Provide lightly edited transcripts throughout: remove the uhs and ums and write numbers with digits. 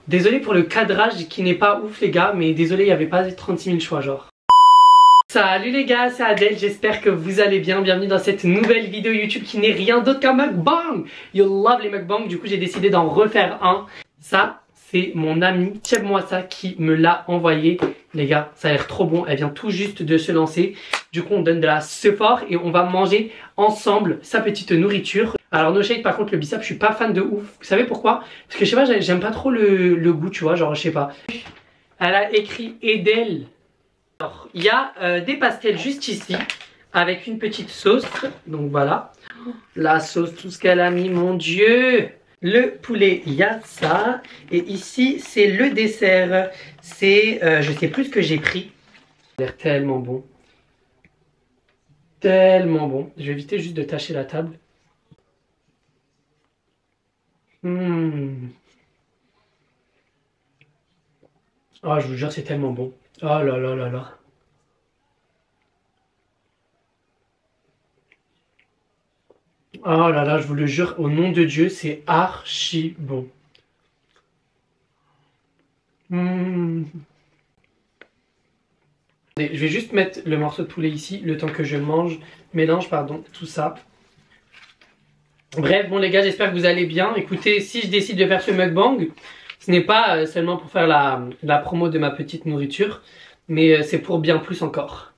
Désolé pour le cadrage qui n'est pas ouf les gars, mais désolé, il n'y avait pas 36 000 choix genre. Salut les gars, c'est Adèle, j'espère que vous allez bien. Bienvenue dans cette nouvelle vidéo YouTube qui n'est rien d'autre qu'un mukbang. You love les mukbangs, du coup j'ai décidé d'en refaire un. Ça, c'est mon ami Cheb Mouassa qui me l'a envoyé. Les gars, ça a l'air trop bon, elle vient tout juste de se lancer. Du coup on donne de la sephore et on va manger ensemble sa petite nourriture. Alors no shade, par contre le biceps je suis pas fan de ouf. Vous savez pourquoi? Parce que je sais pas, j'aime pas trop le goût, tu vois, genre je sais pas. Elle a écrit Edel. Alors, il y a des pastels juste ici avec une petite sauce. Donc voilà, la sauce, tout ce qu'elle a mis, mon dieu. Le poulet, il y a ça. Et ici, c'est le dessert. C'est, je sais plus ce que j'ai pris. Ça a l'air tellement bon. Tellement bon. Je vais éviter juste de tâcher la table. Oh, je vous jure, c'est tellement bon. Oh là là là là. Oh là là, je vous le jure, au nom de Dieu, c'est archi bon. Je vais juste mettre le morceau de poulet ici, le temps que je mélange pardon, tout ça. Bref, bon les gars, j'espère que vous allez bien. Écoutez, si je décide de faire ce mukbang, ce n'est pas seulement pour faire la promo de ma petite nourriture, mais c'est pour bien plus encore.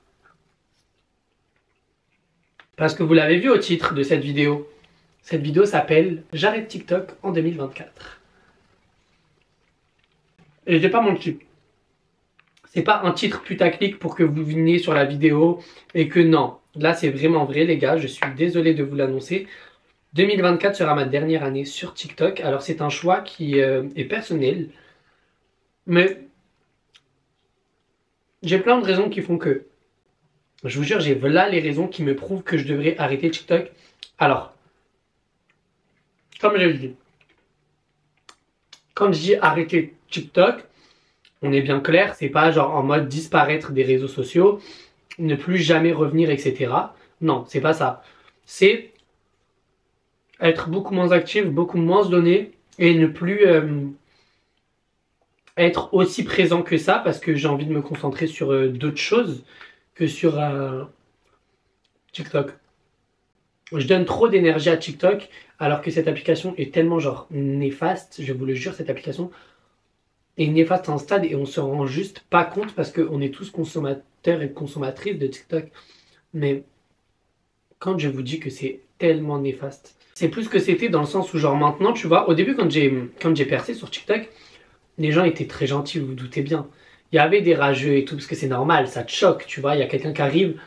Parce que vous l'avez vu au titre de cette vidéo. Cette vidéo s'appelle « J'arrête TikTok en 2024 ». Et je n'ai pas menti. C'est pas un titre putaclic pour que vous veniez sur la vidéo et que non. Là, c'est vraiment vrai, les gars. Je suis désolé de vous l'annoncer. 2024 sera ma dernière année sur TikTok. Alors, c'est un choix qui est personnel. Mais j'ai plein de raisons qui font que... Je vous jure, j'ai là les raisons qui me prouvent que je devrais arrêter TikTok. Alors, comme je le dis, quand je dis arrêter TikTok, on est bien clair, c'est pas genre en mode disparaître des réseaux sociaux, ne plus jamais revenir, etc. Non, c'est pas ça. C'est être beaucoup moins actif, beaucoup moins se donner et ne plus être aussi présent que ça parce que j'ai envie de me concentrer sur d'autres choses que sur TikTok. Je donne trop d'énergie à TikTok alors que cette application est tellement genre néfaste, je vous le jure, cette application est néfaste à un stade et on se rend juste pas compte parce qu'on est tous consommateurs et consommatrices de TikTok. Mais quand je vous dis que c'est tellement néfaste, c'est plus que c'était dans le sens où genre maintenant, tu vois, au début quand j'ai percé sur TikTok, les gens étaient très gentils, vous vous doutez bien. Il y avait des rageux et tout, parce que c'est normal, ça te choque, tu vois. Il y a quelqu'un qui arrive.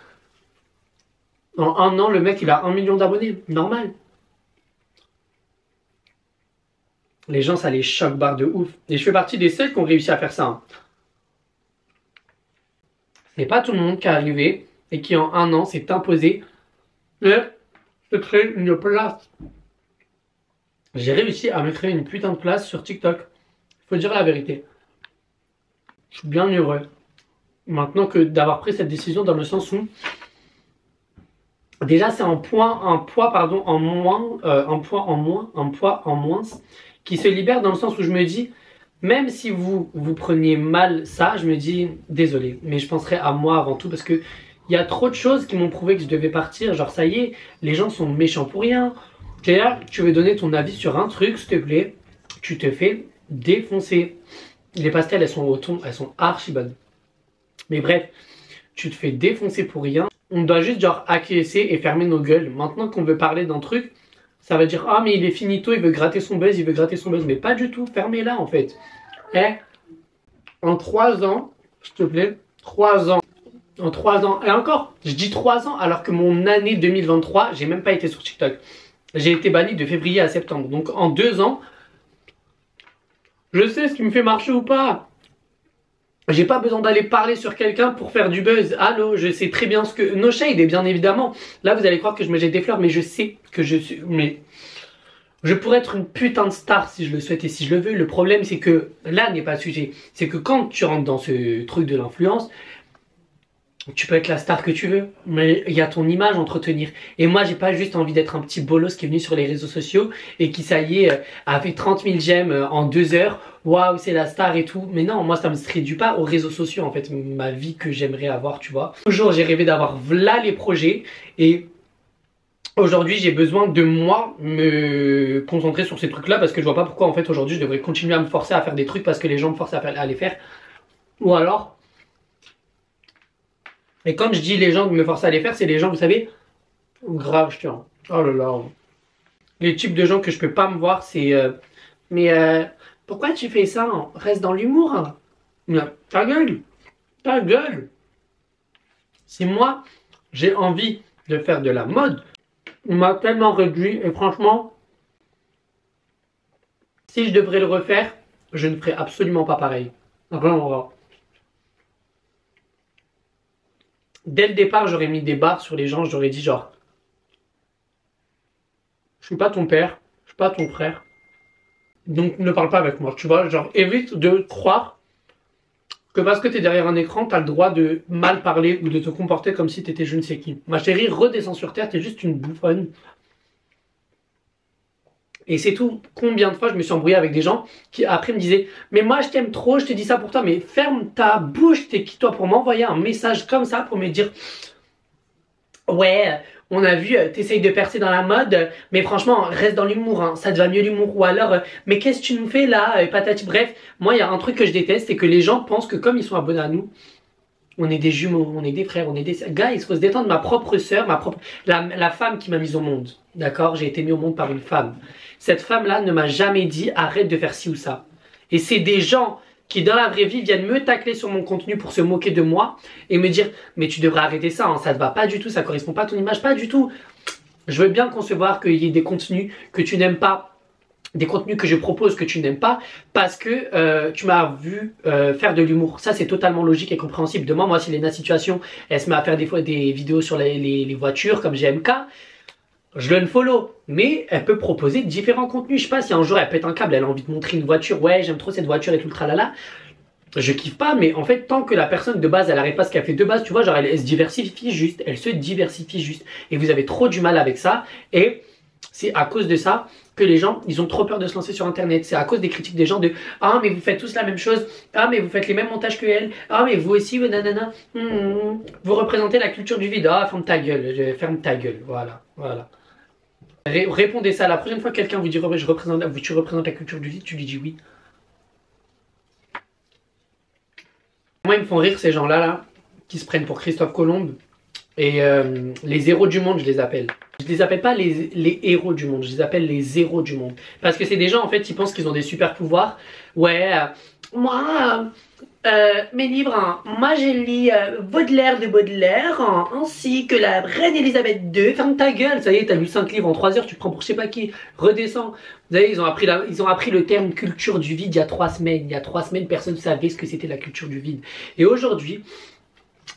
En un an, le mec, il a 1 million d'abonnés. Normal. Les gens, ça les choque barre de ouf. Et je fais partie des seuls qui ont réussi à faire ça. Hein. C'est pas tout le monde qui est arrivé et qui, en un an, s'est imposé et se créer une place. J'ai réussi à me créer une putain de place sur TikTok. Faut dire la vérité. Je suis bien heureux. Maintenant que d'avoir pris cette décision dans le sens où déjà c'est un poids en moins qui se libère dans le sens où je me dis même si vous preniez mal ça, je me dis désolé, mais je penserai à moi avant tout parce que il y a trop de choses qui m'ont prouvé que je devais partir. Genre ça y est, les gens sont méchants pour rien. Et là, tu veux donner ton avis sur un truc, s'il te plaît, tu te fais défoncer. Les pastels, elles sont au thon, elles sont archi bonnes. Mais bref, tu te fais défoncer pour rien. On doit juste genre acquiescer et fermer nos gueules. Maintenant qu'on veut parler d'un truc, ça va dire « Ah mais il est finito, il veut gratter son buzz, il veut gratter son buzz. » Mais pas du tout, fermez-la en fait. En 3 ans, s'il te plaît, 3 ans. En 3 ans, et encore, je dis 3 ans alors que mon année 2023, j'ai même pas été sur TikTok. J'ai été banni de février à septembre. Donc en 2 ans, je sais ce qui me fait marcher ou pas. J'ai pas besoin d'aller parler sur quelqu'un pour faire du buzz. Allô, je sais très bien ce que... No shade, et bien évidemment. Là, vous allez croire que je me jette des fleurs, mais je sais que je suis... Mais je pourrais être une putain de star si je le souhaite et si je le veux. Le problème, c'est que là n'est pas le sujet. C'est que quand tu rentres dans ce truc de l'influence, tu peux être la star que tu veux, mais il y a ton image à entretenir. Et moi, j'ai pas juste envie d'être un petit bolos qui est venu sur les réseaux sociaux et qui, ça y est, a fait 30 000 j'aime en 2 heures. Waouh, c'est la star et tout. Mais non, moi, ça me réduit pas aux réseaux sociaux, en fait, ma vie que j'aimerais avoir, tu vois. Toujours, j'ai rêvé d'avoir là les projets et aujourd'hui, j'ai besoin de moi me concentrer sur ces trucs-là parce que je vois pas pourquoi, en fait, aujourd'hui, je devrais continuer à me forcer à faire des trucs parce que les gens me forcent à les faire. Ou alors, et quand je dis les gens qui me forcent à les faire, c'est les gens, vous savez, grave, je tiens. Oh là là. Les types de gens que je peux pas me voir, c'est mais pourquoi tu fais ça? Reste dans l'humour. Ta gueule. Ta gueule. Si moi, j'ai envie de faire de la mode, on m'a tellement réduit et franchement, si je devrais le refaire, je ne ferais absolument pas pareil. Vraiment. Dès le départ, j'aurais mis des barres sur les gens, j'aurais dit genre, je suis pas ton père, je suis pas ton frère, donc ne parle pas avec moi, tu vois, genre évite de croire que parce que t'es derrière un écran, t'as le droit de mal parler ou de te comporter comme si t'étais je ne sais qui. Ma chérie, redescends sur terre, t'es juste une bouffonne. Et c'est tout. Combien de fois je me suis embrouillé avec des gens qui après me disaient mais moi je t'aime trop, je te dis ça pour toi, mais ferme ta bouche, t'es qui toi pour m'envoyer un message comme ça pour me dire ouais, on a vu, t'essayes de percer dans la mode, mais franchement, reste dans l'humour, hein, ça te va mieux l'humour. Ou alors, mais qu'est-ce que tu nous fais là, patati. Bref, moi, il y a un truc que je déteste, c'est que les gens pensent que comme ils sont abonnés à nous, on est des jumeaux, on est des frères, on est des... Gars, il faut se détendre, ma propre sœur, la femme qui m'a mise au monde, d'accord? J'ai été mis au monde par une femme. Cette femme-là ne m'a jamais dit arrête de faire ci ou ça. Et c'est des gens qui dans la vraie vie viennent me tacler sur mon contenu pour se moquer de moi et me dire mais tu devrais arrêter ça, hein, ça te va pas du tout, ça correspond pas à ton image, pas du tout. Je veux bien concevoir qu'il y ait des contenus que tu n'aimes pas, des contenus que je propose que tu n'aimes pas parce que tu m'as vu faire de l'humour. Ça c'est totalement logique et compréhensible. Demain moi si Léna Situation elle se met à faire des fois des vidéos sur les voitures comme GMK, je le unfollow, mais elle peut proposer différents contenus. Je sais pas si un jour elle pète un câble, elle a envie de montrer une voiture, ouais j'aime trop cette voiture et tout le tralala. Je kiffe pas, mais en fait tant que la personne de base elle arrête pas ce qu'elle fait de base, tu vois, genre elle se diversifie juste, elle se diversifie juste. Et vous avez trop du mal avec ça, et c'est à cause de ça que les gens, ils ont trop peur de se lancer sur internet. C'est à cause des critiques des gens de ah mais vous faites tous la même chose, ah mais vous faites les mêmes montages que elle, ah mais vous aussi, nanana, vous représentez la culture du vide, ah ferme ta gueule, ferme ta gueule, voilà, voilà. Répondez ça la prochaine fois que quelqu'un vous dit tu représentes la culture du vide, tu lui dis oui. Moi ils me font rire ces gens là qui se prennent pour Christophe Colomb et les héros du monde je les appelle. Je les appelle pas les héros du monde, je les appelle les héros du monde. Parce que c'est des gens en fait qui pensent qu'ils ont des super pouvoirs. Ouais, moi mes livres, hein, moi j'ai lu Baudelaire de Baudelaire, hein, ainsi que la reine Elisabeth II. Ferme ta gueule, ça y est, t'as lu 5 livres en 3 heures, tu te prends pour je sais pas qui. Redescends. Vous savez, ils ont appris le terme culture du vide il y a 3 semaines. Il y a 3 semaines, personne ne savait ce que c'était la culture du vide. Et aujourd'hui,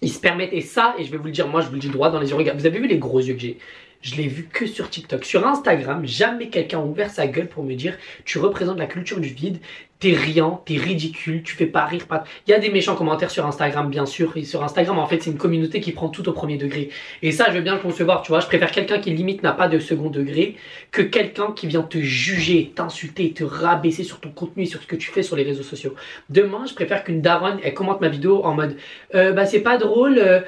ils se permettent, et ça, et je vais vous le dire, moi je vous le dis droit dans les yeux, regarde, vous avez vu les gros yeux que j'ai? Je l'ai vu que sur TikTok. Sur Instagram, jamais quelqu'un a ouvert sa gueule pour me dire tu représentes la culture du vide, t'es riant, t'es ridicule, tu fais pas rire. Pas... Il y a des méchants commentaires sur Instagram, bien sûr. Et sur Instagram, en fait, c'est une communauté qui prend tout au premier degré. Et ça, je veux bien le concevoir, tu vois. Je préfère quelqu'un qui limite n'a pas de second degré que quelqu'un qui vient te juger, t'insulter, te rabaisser sur ton contenu et sur ce que tu fais sur les réseaux sociaux. Demain, je préfère qu'une daronne, elle commente ma vidéo en mode bah c'est pas drôle,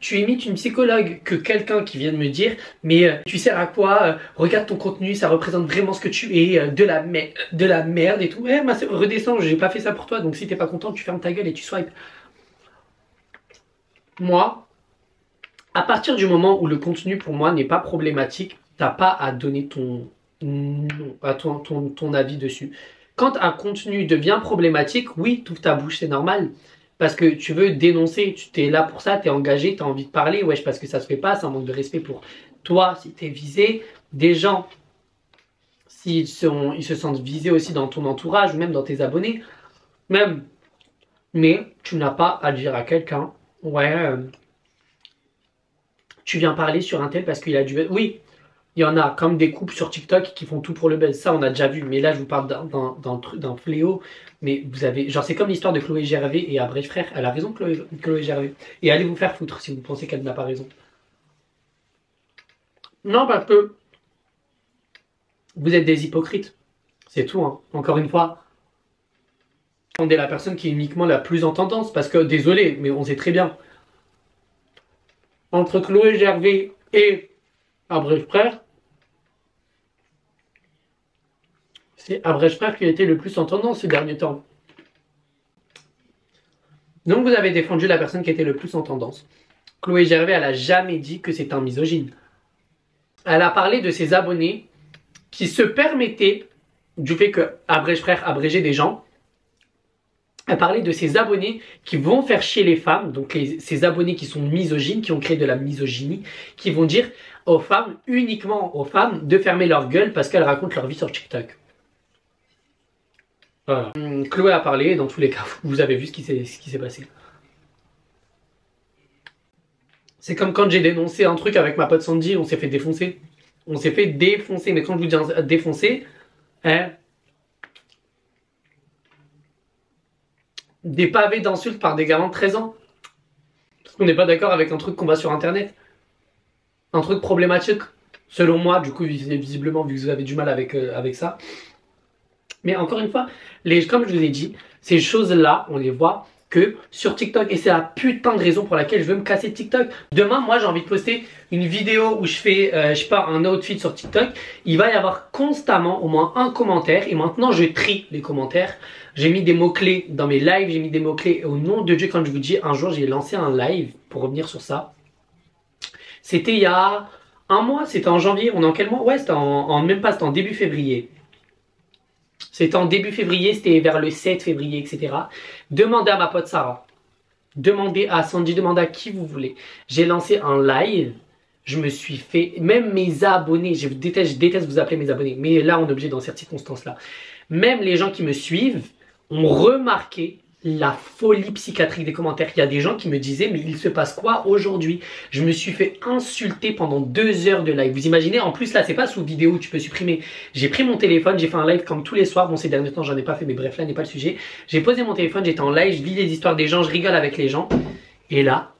tu imites une psychologue, que quelqu'un qui vient de me dire mais tu sers à quoi, regarde ton contenu, ça représente vraiment ce que tu es, de la merde et tout. Ouais, redescends, j'ai pas fait ça pour toi, donc si t'es pas content, tu fermes ta gueule et tu swipes. Moi, à partir du moment où le contenu pour moi n'est pas problématique, t'as pas à donner ton avis dessus. Quand un contenu devient problématique, oui, t'ouvres ta bouche, c'est normal. Parce que tu veux dénoncer, tu t'es là pour ça, t'es engagé, t'as envie de parler, wesh, parce que ça se fait pas, c'est un manque de respect pour toi si t'es visé. Des gens, s'ils se sentent visés aussi dans ton entourage ou même dans tes abonnés, même. Mais tu n'as pas à dire à quelqu'un, ouais, tu viens parler sur un tel parce qu'il a du... Oui, Il y en a comme des couples sur TikTok qui font tout pour le buzz. Ça, on a déjà vu. Mais là, je vous parle d'un fléau. Mais vous avez... Genre, c'est comme l'histoire de Chloé Gervais et Abrège Frère. Elle a raison, Chloé Gervais. Et allez vous faire foutre si vous pensez qu'elle n'a pas raison. Non, parce que vous êtes des hypocrites. C'est tout, hein. Encore une fois. On est la personne qui est uniquement la plus en tendance. Parce que, désolé, mais on sait très bien. Entre Chloé Gervais et Abrège Frère, c'est Abrège Frère qui a été le plus en tendance ces derniers temps. Donc vous avez défendu la personne qui était le plus en tendance. Chloé Gervais, elle a jamais dit que c'est un misogyne. Elle a parlé de ses abonnés qui se permettaient, du fait que Abrège Frère abrégeait des gens, elle parlait de ses abonnés qui vont faire chier les femmes, donc ces abonnés qui sont misogynes, qui ont créé de la misogynie, qui vont dire aux femmes, uniquement aux femmes, de fermer leur gueule parce qu'elles racontent leur vie sur TikTok. Voilà. Chloé a parlé, dans tous les cas, vous avez vu ce qui s'est passé. C'est comme quand j'ai dénoncé un truc avec ma pote Sandy, on s'est fait défoncer. On s'est fait défoncer, mais quand je vous dis défoncer, hein, des pavés d'insultes par des gamins de 13 ans. Parce qu'on n'est pas d'accord avec un truc qu'on voit sur internet. Un truc problématique, selon moi, du coup, visiblement, vu que vous avez du mal avec ça. Mais encore une fois, comme je vous ai dit, ces choses-là, on les voit que sur TikTok. Et c'est la putain de raison pour laquelle je veux me casser de TikTok. Demain, moi, j'ai envie de poster une vidéo où je fais, je sais pas, un outfit sur TikTok. Il va y avoir constamment au moins un commentaire. Et maintenant, je trie les commentaires. J'ai mis des mots-clés dans mes lives. J'ai mis des mots-clés au nom de Dieu. Quand je vous dis, un jour, j'ai lancé un live pour revenir sur ça. C'était il y a un mois. C'était en janvier. On est en quel mois? Ouais, c'était même pas, c'était en début février. C'était en début février, c'était vers le 7 février, etc. Demandez à ma pote Sarah. Demandez à Sandy, demandez à qui vous voulez. J'ai lancé un live. Je me suis fait... Même mes abonnés, je déteste vous appeler mes abonnés. Mais là, on est obligé dans cette circonstance-là. Même les gens qui me suivent ont remarqué la folie psychiatrique des commentaires. Il y a des gens qui me disaient, mais il se passe quoi aujourd'hui? Je me suis fait insulter pendant 2 heures de live. Vous imaginez? En plus, là, c'est pas sous vidéo, tu peux supprimer. J'ai pris mon téléphone, j'ai fait un live comme tous les soirs. Bon, ces derniers temps, j'en ai pas fait, mais bref, là n'est pas le sujet. J'ai posé mon téléphone, j'étais en live, je lis les histoires des gens, je rigole avec les gens. Et là,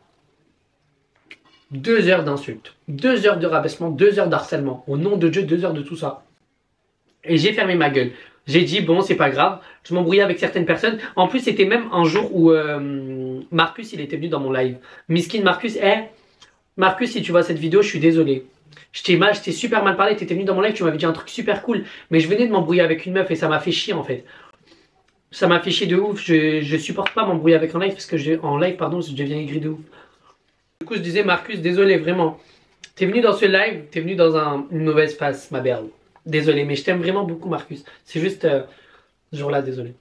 2 heures d'insultes, 2 heures de rabaissement, 2 heures d'harcèlement. Au nom de Dieu, 2 heures de tout ça. Et j'ai fermé ma gueule. J'ai dit, bon, c'est pas grave. Je m'embrouillais avec certaines personnes. En plus, c'était même un jour où Marcus, il était venu dans mon live. Miskin Marcus, Marcus, si tu vois cette vidéo, je suis désolé. Je t'ai super mal parlé. Tu étais venu dans mon live, tu m'avais dit un truc super cool. Mais je venais de m'embrouiller avec une meuf et ça m'a fait chier en fait. Ça m'a fait chier de ouf. Je supporte pas m'embrouiller avec un live parce que en live, pardon, je deviens aigri de ouf. Du coup, je disais, Marcus, désolé, vraiment. T'es venu dans ce live, t'es venu dans une mauvaise phase, ma belle. Désolé, mais je t'aime vraiment beaucoup, Marcus. C'est juste ce jour-là, désolé.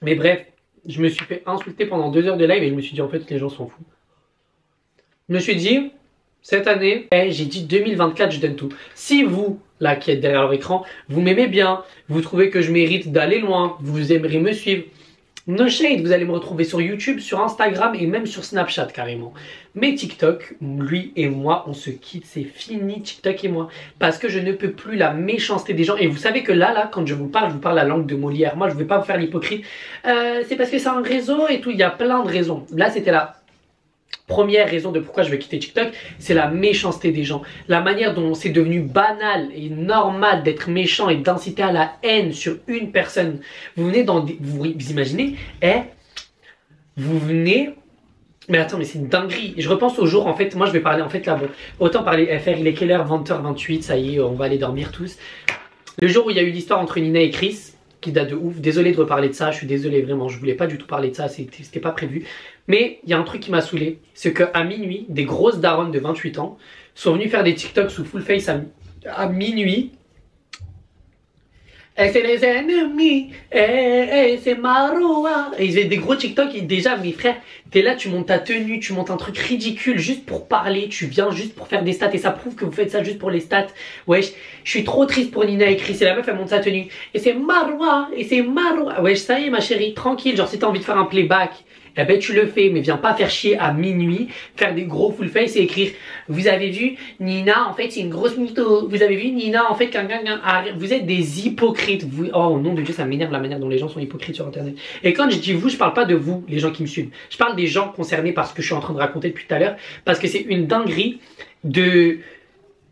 Mais bref, je me suis fait insulter pendant 2 heures de live et je me suis dit, en fait, les gens s'en foutent. Je me suis dit, cette année, j'ai dit 2024, je donne tout. Si vous, là, qui êtes derrière leur écran, vous m'aimez bien, vous trouvez que je mérite d'aller loin, vous aimeriez me suivre, no shade, vous allez me retrouver sur YouTube, sur Instagram et même sur Snapchat carrément. Mais TikTok, lui et moi, on se quitte, c'est fini TikTok et moi. Parce que je ne peux plus la méchanceté des gens. Et vous savez que là, quand je vous parle la langue de Molière. Moi, je ne vais pas vous faire l'hypocrite. C'est parce que c'est un réseau et tout, il y a plein de raisons. Là, c'était la première raison de pourquoi je vais quitter TikTok, c'est la méchanceté des gens. La manière dont c'est devenu banal et normal d'être méchant et d'inciter à la haine sur une personne. Vous venez dans des... Vous imaginez, vous venez... Mais attends, mais c'est une dinguerie. Je repense au jour, en fait, moi je vais parler, en fait là, bon, autant parler FR, il est quelle heure? 20h28, ça y est, on va aller dormir tous. Le jour où il y a eu l'histoire entre Nina et Chris, qui date de ouf, désolé de reparler de ça, je suis désolé vraiment, je voulais pas du tout parler de ça, c'était pas prévu. Mais il y a un truc qui m'a saoulé, c'est qu'à minuit, des grosses daronnes de 28 ans sont venues faire des TikTok sous full face à minuit. Et c'est les ennemis, c'est Maroua. Et ils faisaient des gros TikTok et déjà, mes frères, t'es là, tu montes ta tenue, tu montes un truc ridicule juste pour parler, tu viens juste pour faire des stats et ça prouve que vous faites ça juste pour les stats. Wesh, je suis trop triste pour Nina et Chris et la meuf elle monte sa tenue. Et c'est Maroua, et c'est Maroua. Wesh, ça y est ma chérie, tranquille, genre si t'as envie de faire un playback eh ben tu le fais, mais viens pas faire chier à minuit, faire des gros full face et écrire vous avez vu Nina en fait c'est une grosse mytho, vous avez vu Nina en fait vous êtes des hypocrites, vous... oh nom de Dieu ça m'énerve la manière dont les gens sont hypocrites sur internet. Et quand je dis vous, je parle pas de vous les gens qui me suivent, je parle des gens concernés par ce que je suis en train de raconter depuis tout à l'heure, parce que c'est une dinguerie de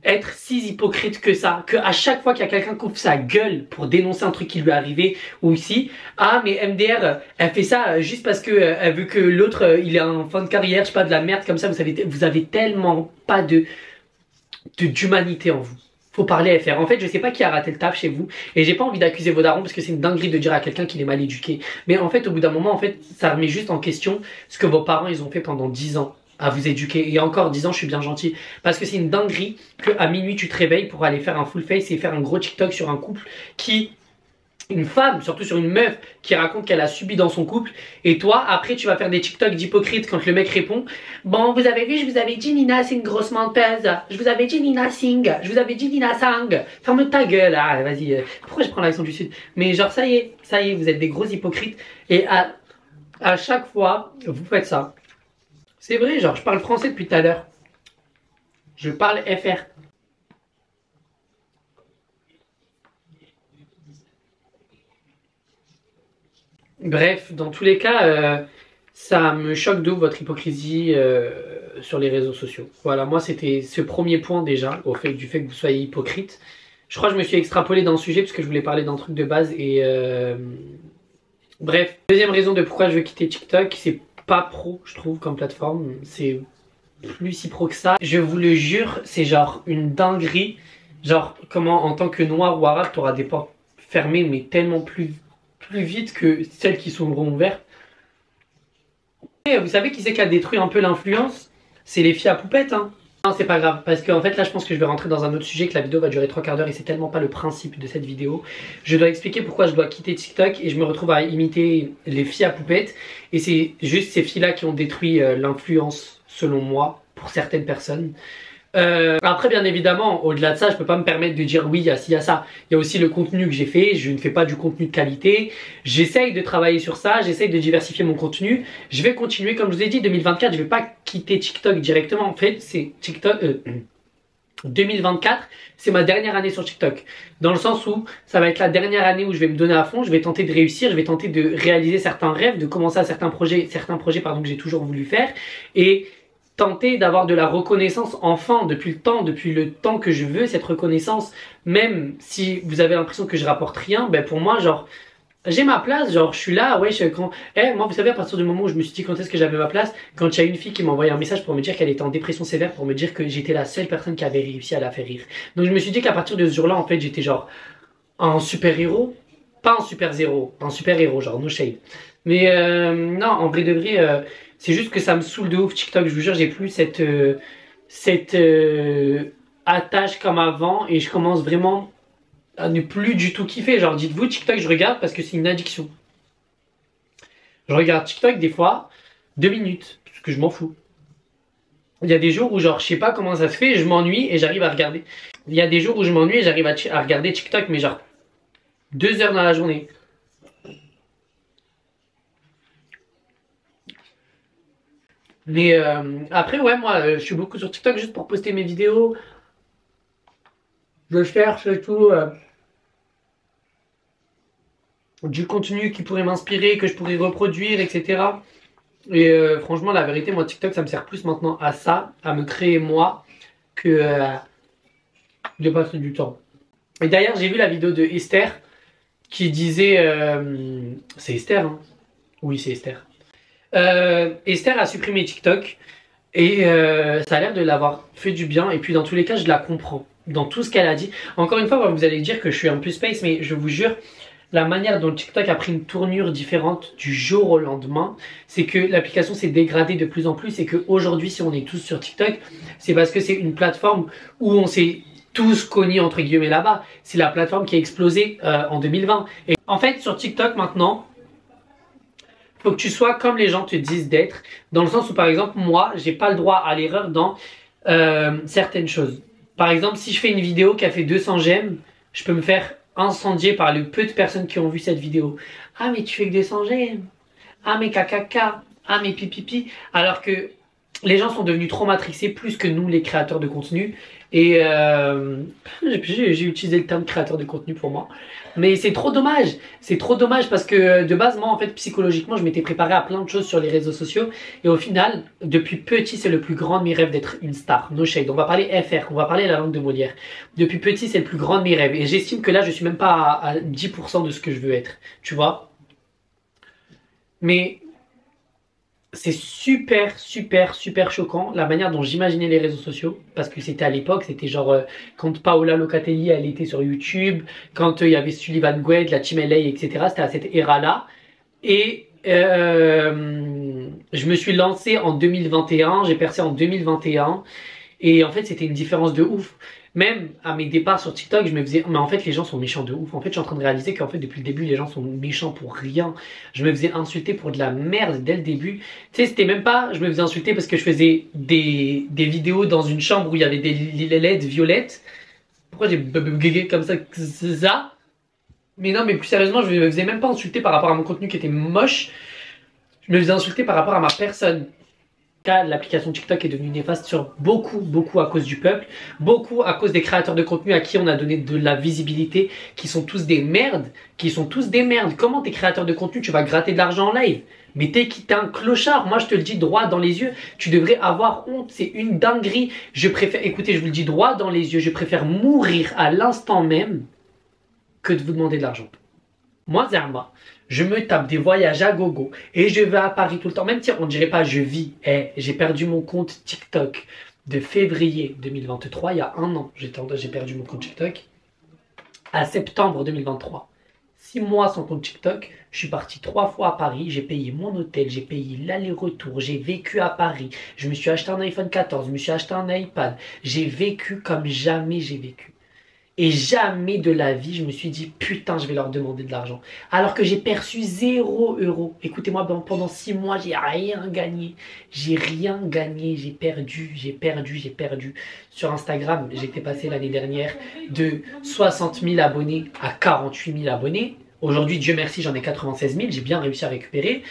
être si hypocrite que ça, que à chaque fois qu'il y a quelqu'un qui ouvre sa gueule pour dénoncer un truc qui lui est arrivé, ou ici, ah mais MDR, elle fait ça juste parce que elle veut que l'autre il est en fin de carrière, je sais pas, de la merde comme ça, vous avez tellement pas d'humanité en vous. Faut parler FR. En fait, je sais pas qui a raté le taf chez vous, et j'ai pas envie d'accuser vos darons parce que c'est une dinguerie de dire à quelqu'un qu'il est mal éduqué. Mais en fait, au bout d'un moment, en fait, ça remet juste en question ce que vos parents ils ont fait pendant 10 ans. À vous éduquer, et encore 10 ans je suis bien gentil, parce que c'est une dinguerie que à minuit tu te réveilles pour aller faire un full face et faire un gros TikTok sur un couple qui, une femme, surtout sur une meuf qui raconte qu'elle a subi dans son couple, et toi après tu vas faire des TikTok d'hypocrite quand le mec répond bon vous avez vu je vous avais dit Nina c'est une grosse menteuse, je vous avais dit Nina Singh, je vous avais dit Nina Sang, ferme ta gueule, ah vas-y, pourquoi je prends l'accent du sud, mais genre ça y est vous êtes des gros hypocrites, et à chaque fois vous faites ça. C'est vrai, genre, je parle français depuis tout à l'heure. Je parle FR. Bref, dans tous les cas, ça me choque de votre hypocrisie sur les réseaux sociaux. Voilà, moi, c'était ce premier point déjà, du fait que vous soyez hypocrite. Je crois que je me suis extrapolé dans le sujet parce que je voulais parler d'un truc de base et... Bref, deuxième raison de pourquoi je veux quitter TikTok, c'est pas pro je trouve comme plateforme, c'est plus si pro que ça, je vous le jure, c'est genre une dinguerie, genre comment en tant que noir ou arabe t'auras des portes fermées mais tellement plus vite que celles qui sont ouvertes. Et vous savez qui c'est qui a détruit un peu l'influence? C'est les filles à poupettes hein. Non c'est pas grave, parce qu'en fait là je pense que je vais rentrer dans un autre sujet, que la vidéo va durer 3 quarts d'heure et c'est tellement pas le principe de cette vidéo. Je dois expliquer pourquoi je dois quitter TikTok et je me retrouve à imiter les filles à poupettes. Et c'est juste ces filles là qui ont détruit l'influence selon moi, pour certaines personnes. Après bien évidemment, au-delà de ça, je peux pas me permettre de dire oui, il y a ci, il y a ça. Il y a aussi le contenu que j'ai fait, je ne fais pas du contenu de qualité. J'essaye de travailler sur ça, j'essaye de diversifier mon contenu. Je vais continuer, comme je vous ai dit, 2024, je vais pas quitter TikTok directement. En fait, c'est TikTok... 2024, c'est ma dernière année sur TikTok. Dans le sens où ça va être la dernière année où je vais me donner à fond, je vais tenter de réussir, je vais tenter de réaliser certains rêves, de commencer à certains projets pardon, que j'ai toujours voulu faire. Et tenter d'avoir de la reconnaissance enfin depuis le temps que je veux cette reconnaissance, même si vous avez l'impression que je rapporte rien, ben pour moi genre j'ai ma place, genre je suis là, ouais moi vous savez à partir du moment où je me suis dit quand est-ce que j'avais ma place, quand il y a une fille qui m'a envoyé un message pour me dire qu'elle était en dépression sévère, pour me dire que j'étais la seule personne qui avait réussi à la faire rire. Donc je me suis dit qu'à partir de ce jour là en fait j'étais genre un super héros, pas un super zéro, un super héros genre no shade. Mais non en vrai de vrai c'est juste que ça me saoule de ouf TikTok, je vous jure, j'ai plus cette attache comme avant et je commence vraiment à ne plus du tout kiffer. Genre dites-vous TikTok je regarde parce que c'est une addiction. Je regarde TikTok des fois 2 minutes parce que je m'en fous. Il y a des jours où genre je sais pas comment ça se fait, je m'ennuie et j'arrive à regarder. Il y a des jours où je m'ennuie et j'arrive à regarder TikTok mais genre 2 heures dans la journée. Mais après ouais moi je suis beaucoup sur TikTok juste pour poster mes vidéos. Je cherche et tout du contenu qui pourrait m'inspirer, que je pourrais reproduire, etc. Et franchement la vérité moi TikTok ça me sert plus maintenant à ça, à me créer moi, que de passer du temps. Et d'ailleurs j'ai vu la vidéo de Esther qui disait c'est Esther hein? Oui c'est Esther. Esther a supprimé TikTok et ça a l'air de l'avoir fait du bien et puis dans tous les cas je la comprends dans tout ce qu'elle a dit. Encore une fois vous allez dire que je suis un peu space mais je vous jure la manière dont TikTok a pris une tournure différente du jour au lendemain, c'est que l'application s'est dégradée de plus en plus et qu'aujourd'hui si on est tous sur TikTok c'est parce que c'est une plateforme où on s'est tous connus entre guillemets là-bas. C'est la plateforme qui a explosé en 2020 et en fait sur TikTok maintenant faut que tu sois comme les gens te disent d'être, dans le sens où par exemple moi j'ai pas le droit à l'erreur dans certaines choses. Par exemple si je fais une vidéo qui a fait 200 j'aime, je peux me faire incendier par le peu de personnes qui ont vu cette vidéo. Ah mais tu fais que 200 j'aime, ah mes caca, ah mes pipipi, alors que les gens sont devenus trop matrixés plus que nous les créateurs de contenu. Et j'ai utilisé le terme créateur de contenu pour moi. Mais c'est trop dommage parce que de base moi en fait psychologiquement je m'étais préparé à plein de choses sur les réseaux sociaux. Et au final depuis petit c'est le plus grand de mes rêves d'être une star, no shade. On va parler FR, on va parler la langue de Molière. Depuis petit c'est le plus grand de mes rêves. Et j'estime que là je suis même pas à 10% de ce que je veux être, tu vois. Mais c'est super choquant la manière dont j'imaginais les réseaux sociaux, parce que c'était à l'époque, c'était genre quand Paola Locatelli elle était sur YouTube, quand il y avait Sullivan Goued, la Team LA, etc. C'était à cette ère-là. Et je me suis lancé en 2021, j'ai percé en 2021 et en fait c'était une différence de ouf. Même à mes départs sur TikTok, je me faisais, mais en fait les gens sont méchants de ouf. En fait je suis en train de réaliser qu'en fait depuis le début les gens sont méchants pour rien. Je me faisais insulter pour de la merde dès le début. Tu sais, c'était même pas, je me faisais insulter parce que je faisais des vidéos dans une chambre où il y avait des LED violettes. Pourquoi j'ai bégayé comme ça? Mais non, mais plus sérieusement, je me faisais même pas insulter par rapport à mon contenu qui était moche. Je me faisais insulter par rapport à ma personne. L'application TikTok est devenue néfaste sur beaucoup à cause du peuple, beaucoup à cause des créateurs de contenu à qui on a donné de la visibilité, qui sont tous des merdes, Comment t'es créateur de contenu, tu vas gratter de l'argent en live? Mais t'es un clochard, moi je te le dis droit dans les yeux, tu devrais avoir honte, c'est une dinguerie. Je préfère, écoutez, je vous le dis droit dans les yeux, je préfère mourir à l'instant même que de vous demander de l'argent. Moi, Zerma, je me tape des voyages à gogo et je vais à Paris tout le temps. Même si on dirait pas je vis. J'ai perdu mon compte TikTok de février 2023, il y a un an. J'ai perdu mon compte TikTok à septembre 2023. 6 mois sans compte TikTok, je suis parti 3 fois à Paris, j'ai payé mon hôtel, j'ai payé l'aller-retour, j'ai vécu à Paris, je me suis acheté un iPhone 14, je me suis acheté un iPad, j'ai vécu comme jamais j'ai vécu. Et jamais de la vie, je me suis dit, putain, je vais leur demander de l'argent. Alors que j'ai perçu 0 €. Écoutez-moi, pendant 6 mois, j'ai rien gagné. J'ai rien gagné, j'ai perdu. Sur Instagram, j'étais passé l'année dernière de 60 000 abonnés à 48 000 abonnés. Aujourd'hui, Dieu merci, j'en ai 96 000, j'ai bien réussi à récupérer.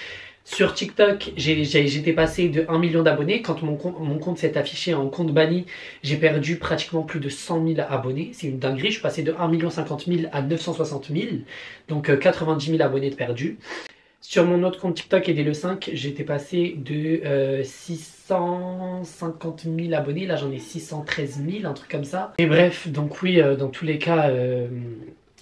Sur TikTok, j'étais passé de 1 million d'abonnés. Quand mon compte s'est affiché en compte banni, j'ai perdu pratiquement plus de 100 000 abonnés. C'est une dinguerie. Je suis passé de 1 50 000 à 960 000. Donc 90 000 abonnés de perdus. Sur mon autre compte TikTok et dès le 5, j'étais passé de 650 000 abonnés. Là, j'en ai 613 000, un truc comme ça. Et bref, donc oui, dans tous les cas...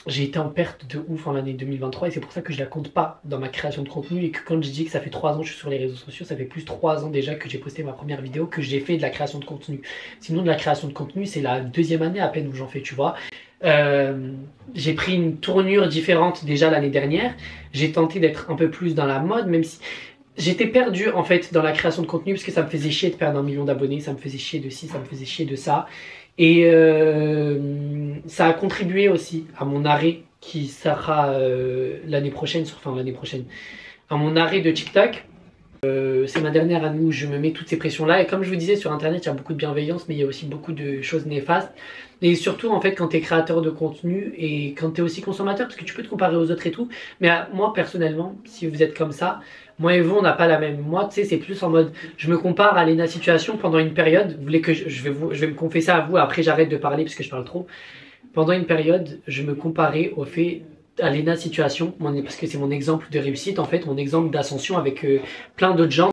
j'ai été en perte de ouf en l'année 2023 et c'est pour ça que je la compte pas dans ma création de contenu et que quand je dis que ça fait 3 ans que je suis sur les réseaux sociaux, ça fait plus de 3 ans déjà que j'ai posté ma première vidéo, que j'ai fait de la création de contenu. Sinon de la création de contenu, c'est la 2e année à peine où j'en fais, tu vois. J'ai pris une tournure différente déjà l'année dernière. J'ai tenté d'être un peu plus dans la mode, même si... J'étais perdu en fait dans la création de contenu parce que ça me faisait chier de perdre 1 million d'abonnés, ça me faisait chier de ci, ça me faisait chier de ça. Et ça a contribué aussi à mon arrêt qui sera l'année prochaine, à mon arrêt de TikTok. C'est ma dernière année où je me mets toutes ces pressions-là. Et comme je vous disais, sur Internet, il y a beaucoup de bienveillance, mais il y a aussi beaucoup de choses néfastes. Et surtout, en fait, quand tu es créateur de contenu et quand tu es aussi consommateur, parce que tu peux te comparer aux autres et tout. Mais moi, personnellement, si vous êtes comme ça, moi et vous, on n'a pas la même. Moi, tu sais, c'est plus en mode, je me compare à Lena Situation pendant une période. Vous voulez que je vais me confesser à vous, après j'arrête de parler parce que je parle trop. Pendant une période, je me comparais au fait à Lena Situation, parce que c'est mon exemple de réussite, en fait, mon exemple d'ascension avec plein d'autres gens.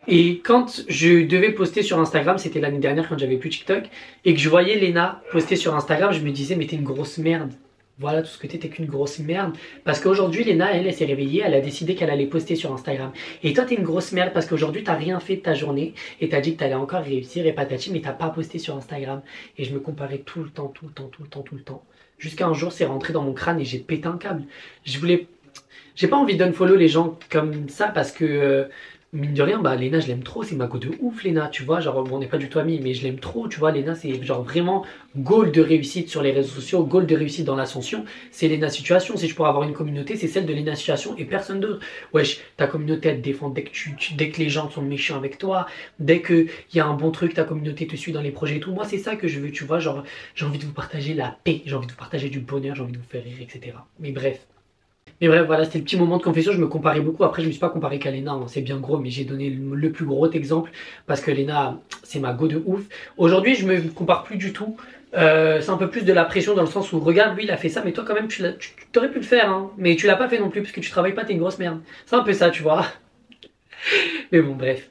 Et quand je devais poster sur Instagram, c'était l'année dernière quand j'avais plus TikTok, et que je voyais Lena poster sur Instagram, je me disais, mais t'es une grosse merde. Voilà, tout ce que t'es qu'une grosse merde. Parce qu'aujourd'hui, Lena, elle s'est réveillée, elle a décidé qu'elle allait poster sur Instagram. Et toi, t'es une grosse merde parce qu'aujourd'hui, t'as rien fait de ta journée et t'as dit que t'allais encore réussir et patati, mais t'as pas posté sur Instagram. Et je me comparais tout le temps. Jusqu'à un jour, c'est rentré dans mon crâne et j'ai pété un câble. J'ai pas envie d'unfollow les gens comme ça parce que... mine de rien, bah Lena je l'aime trop, c'est ma go de ouf Lena, tu vois, genre bon, on n'est pas du tout amis mais je l'aime trop, tu vois, Lena c'est genre vraiment goal de réussite sur les réseaux sociaux, goal de réussite dans l'ascension, c'est Lena Situation, si je pourrais avoir une communauté, c'est celle de Lena Situation et personne d'autre. Wesh, ta communauté elle te défend dès que les gens sont méchants avec toi, dès qu'il y a un bon truc, ta communauté te suit dans les projets et tout, moi c'est ça que je veux, tu vois, genre j'ai envie de vous partager la paix, j'ai envie de vous partager du bonheur, j'ai envie de vous faire rire, etc. Mais bref. Mais bref, voilà, c'était le petit moment de confession, je me comparais beaucoup. Après, je me suis pas comparé qu'à Léna, hein, c'est bien gros, mais j'ai donné le plus gros exemple parce que Léna, c'est ma go de ouf. Aujourd'hui, je me compare plus du tout. C'est un peu plus de la pression dans le sens où, regarde, lui, il a fait ça, mais toi, quand même, tu t'aurais pu le faire, hein, mais tu l'as pas fait non plus parce que tu travailles pas, t'es une grosse merde. C'est un peu ça, tu vois. Mais bon, bref.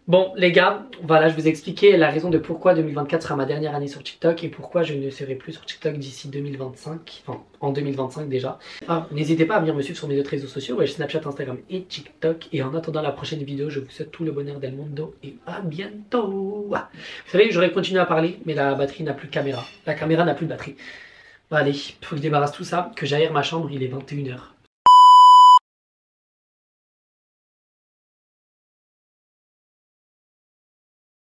Bon les gars, voilà, je vous ai expliqué la raison de pourquoi 2024 sera ma dernière année sur TikTok et pourquoi je ne serai plus sur TikTok d'ici 2025, enfin en 2025 déjà. Ah, n'hésitez pas à venir me suivre sur mes autres réseaux sociaux, ouais, Snapchat, Instagram et TikTok. Et en attendant la prochaine vidéo, je vous souhaite tout le bonheur del mundo et à bientôt. Vous savez, j'aurais continué à parler, mais la batterie n'a plus de caméra. La caméra n'a plus de batterie. Bon, allez, faut que je débarrasse tout ça, que j'aère ma chambre, il est 21 h.